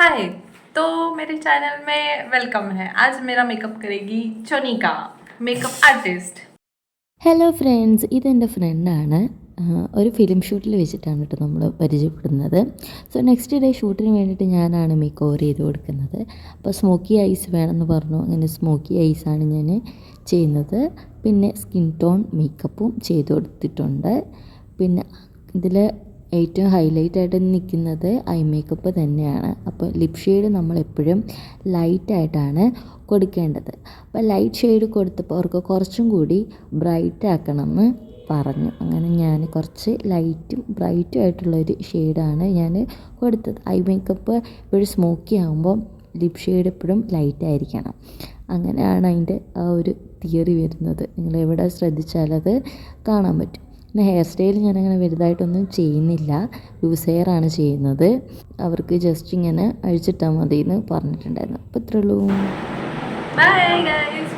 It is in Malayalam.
हाय। तो मेरे चैनल में वेलकम है। आज मेरा मेकअप करेगी चोनिका, मेकअप आर्टिस्ट। ഹലോ ഫ്രണ്ട്സ്, ഇതെൻ്റെ ഫ്രണ്ടാണ്. ഒരു ഫിലിം ഷൂട്ടിൽ വെച്ചിട്ടാണ് കേട്ടോ നമ്മൾ പരിചയപ്പെടുന്നത്. സോ നെക്സ്റ്റ് ഡേ ഷൂട്ടിന് വേണ്ടിയിട്ട് ഞാനാണ് മേക്ക് ഓവർ ചെയ്ത് കൊടുക്കുന്നത്. അപ്പോൾ സ്മോക്കി ഐസ് വേണമെന്ന് പറഞ്ഞു. അങ്ങനെ സ്മോക്കി ഐസാണ് ഞാൻ ചെയ്യുന്നത്. പിന്നെ സ്കിൻ ടോൺ മേക്കപ്പും ചെയ്ത് കൊടുത്തിട്ടുണ്ട്. പിന്നെ ഇതിൽ ഏറ്റവും ഹൈലൈറ്റായിട്ട് നിൽക്കുന്നത് ഐ മേക്കപ്പ് തന്നെയാണ്. അപ്പോൾ ലിപ് ഷെയ്ഡ് നമ്മളെപ്പോഴും ലൈറ്റായിട്ടാണ് കൊടുക്കേണ്ടത്. അപ്പോൾ ലൈറ്റ് ഷെയ്ഡ് കൊടുത്തപ്പോൾ അവർക്ക് കുറച്ചും കൂടി ബ്രൈറ്റ് ആക്കണമെന്ന് പറഞ്ഞു. അങ്ങനെ ഞാൻ കുറച്ച് ലൈറ്റും ബ്രൈറ്റും ആയിട്ടുള്ളൊരു ഷെയ്ഡാണ് ഞാൻ കൊടുത്തത്. ഐ മേക്കപ്പ് എപ്പോഴും സ്മോക്കി ആകുമ്പോൾ ലിപ് ഷെയ്ഡ് എപ്പോഴും ലൈറ്റായിരിക്കണം. അങ്ങനെയാണ് അതിൻ്റെ ആ ഒരു തിയറി വരുന്നത്. നിങ്ങൾ എവിടെ ശ്രദ്ധിച്ചാലത് കാണാൻ പറ്റും. പിന്നെ ഹെയർ സ്റ്റൈൽ ഞാനങ്ങനെ വലുതായിട്ടൊന്നും ചെയ്യുന്നില്ല. ലൂസ് ഹെയർ ആണ് ചെയ്യുന്നത്. അവർക്ക് ജസ്റ്റ് ഇങ്ങനെ അഴിച്ചിട്ടാൽ മതി എന്ന് പറഞ്ഞിട്ടുണ്ടായിരുന്നു. അപ്പോൾ ഇത്രയുള്ളൂ. Bye guys.